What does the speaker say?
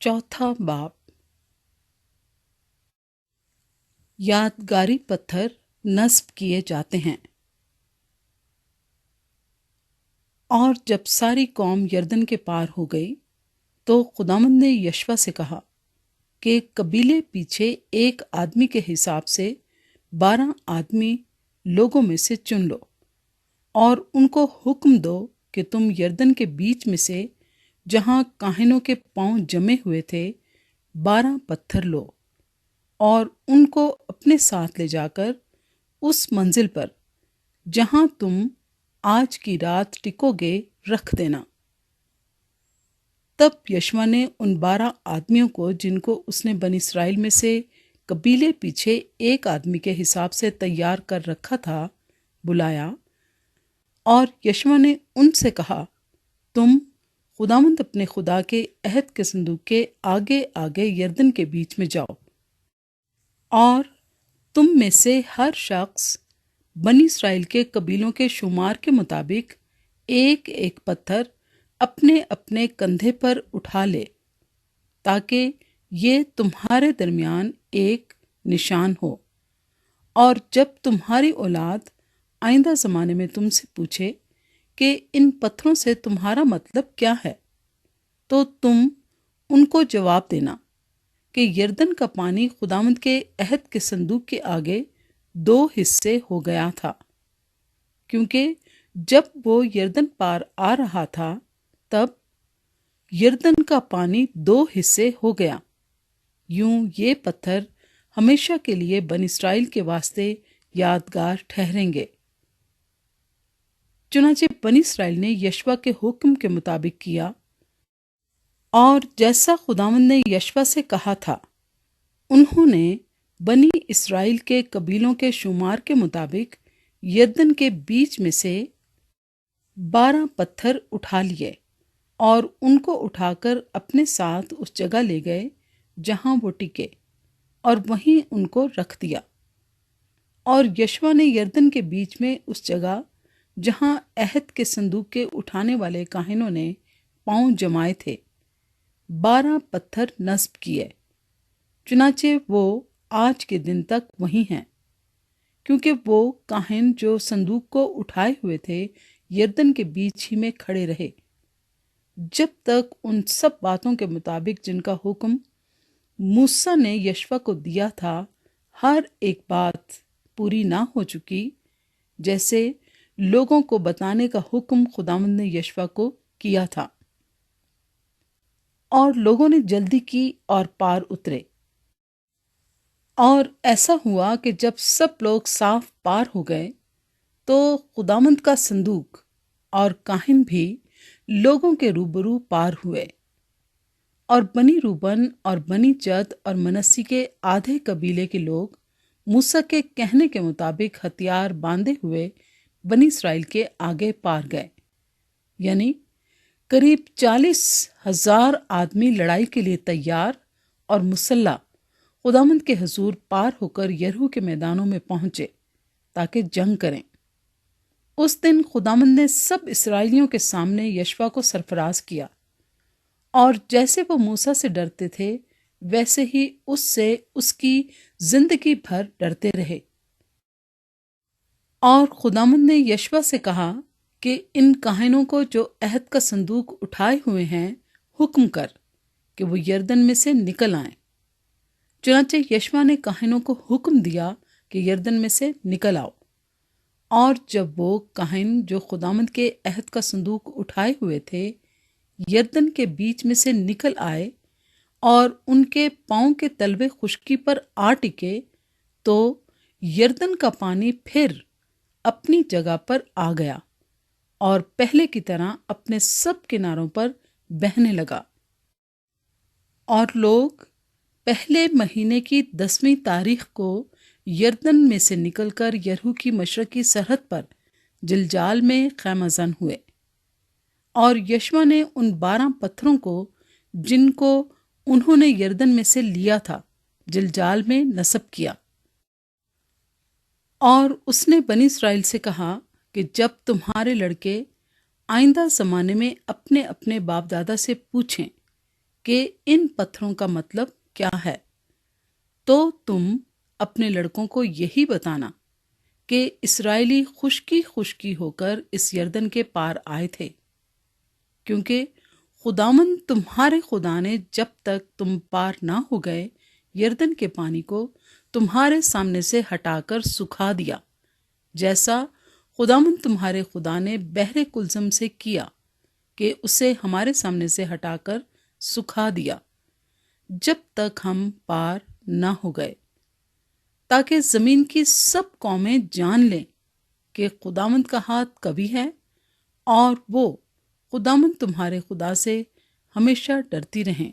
चौथा बाब। यादगारी पत्थर नस्ब किए जाते हैं। और जब सारी कौम यरदन के पार हो गई तो खुदावंद ने यशवा से कहा कि कबीले पीछे एक आदमी के हिसाब से 12 आदमी लोगों में से चुन लो और उनको हुक्म दो कि तुम यरदन के बीच में से जहां काहिनों के पांव जमे हुए थे 12 पत्थर लो और उनको अपने साथ ले जाकर उस मंजिल पर जहां तुम आज की रात टिकोगे रख देना। तब यशवा ने उन 12 आदमियों को, जिनको उसने बनी इसराइल में से कबीले पीछे एक आदमी के हिसाब से तैयार कर रखा था, बुलाया और यशवा ने उनसे कहा, तुम खुदावंद अपने खुदा के अहद के संदूक के आगे आगे यरदन के बीच में जाओ और तुम में से हर शख्स बनी इसराइल के कबीलों के शुमार के मुताबिक एक एक पत्थर अपने अपने कंधे पर उठा ले, ताकि ये तुम्हारे दरमियान एक निशान हो। और जब तुम्हारी औलाद आइंदा ज़माने में तुमसे पूछे कि इन पत्थरों से तुम्हारा मतलब क्या है, तो तुम उनको जवाब देना कि यरदन का पानी खुदावंद के अहद के संदूक के आगे 2 हिस्से हो गया था, क्योंकि जब वो यरदन पार आ रहा था तब यरदन का पानी 2 हिस्से हो गया। यूं ये पत्थर हमेशा के लिए बनी इसराइल के वास्ते यादगार ठहरेंगे। चुनांचे बनी इसराइल ने यशवा के हुक्म के मुताबिक किया और जैसा खुदावंद ने यशवा से कहा था, उन्होंने बनी इसराइल के कबीलों के शुमार के मुताबिक यरदन के बीच में से 12 पत्थर उठा लिए और उनको उठाकर अपने साथ उस जगह ले गए जहां वो टिके और वहीं उनको रख दिया। और यशवा ने यरदन के बीच में उस जगह जहां अहद के संदूक के उठाने वाले काहिनों ने पांव जमाए थे 12 पत्थर नस्ब किए। चुनाचे वो आज के दिन तक वहीं हैं, क्योंकि वो काहिन जो संदूक को उठाए हुए थे यरदन के बीच ही में खड़े रहे जब तक उन सब बातों के मुताबिक जिनका हुक्म मूसा ने यशवा को दिया था हर एक बात पूरी ना हो चुकी, जैसे लोगों को बताने का हुक्म खुदावंद ने यशवा को किया था। और लोगों ने जल्दी की और पार उतरे। और ऐसा हुआ कि जब सब लोग साफ पार हो गए तो खुदावंद का संदूक और काहिन भी लोगों के रूबरू पार हुए। और बनी रूबन और बनी जद और मनस्सी के आधे कबीले के लोग मूसा के कहने के मुताबिक हथियार बांधे हुए बनी इसराइल के आगे पार गए। यानी करीब 40,000 आदमी लड़ाई के लिए तैयार और मुसल्ला खुदावंद के हुजूर पार होकर यरीहो के मैदानों में पहुंचे ताकि जंग करें। उस दिन खुदावंद ने सब इस्राएलियों के सामने यशवा को सरफराज किया और जैसे वो मूसा से डरते थे वैसे ही उससे उसकी जिंदगी भर डरते रहे। और खुदावंद ने यशवा से कहा कि इन काहिनों को जो अहद का संदूक उठाए हुए हैं हुक्म कर कि वो यरदन में से निकल आएं। चुनांचे यशवा ने काहिनों को हुक्म दिया कि यरदन में से निकल आओ। और जब वो काहिन जो खुदावंद के अहद का संदूक उठाए हुए थे यरदन के बीच में से निकल आए और उनके पांव के तलवे खुश्की पर आ टिके, तो यरदन का पानी फिर अपनी जगह पर आ गया और पहले की तरह अपने सब किनारों पर बहने लगा। और लोग पहले महीने की 10वीं तारीख को यरदन में से निकलकर यरीहो की मशरकी सरहद पर जिलजाल में खैमाजन हुए। और यशवा ने उन 12 पत्थरों को जिनको उन्होंने यरदन में से लिया था जिलजाल में नस्ब किया। और उसने बनी इसराइल से कहा कि जब तुम्हारे लड़के आइंदा ज़माने में अपने अपने बाप दादा से पूछें کہ ان پتھروں کا مطلب کیا ہے، تو تم اپنے لڑکوں کو یہی بتانا کہ اسرائیلی خشکی خشکی ہو کر اس یردن کے پار آئے تھے، کیونکہ خداوند تمہارے خدا نے جب تک تم پار نہ ہو گئے یردن کے پانی کو تمہارے سامنے سے ہٹا کر سکھا دیا، جیسا خداوند تمہارے خدا نے بحر کلزم سے کیا کہ اسے ہمارے سامنے سے ہٹا کر سکھا دیا، جب تک ہم پار نہ ہو گئے، تاکہ زمین کی سب قومیں جان لیں کہ خداوند کا ہاتھ قوی ہے اور وہ خداوند تمہارے خدا سے ہمیشہ ڈرتی رہیں۔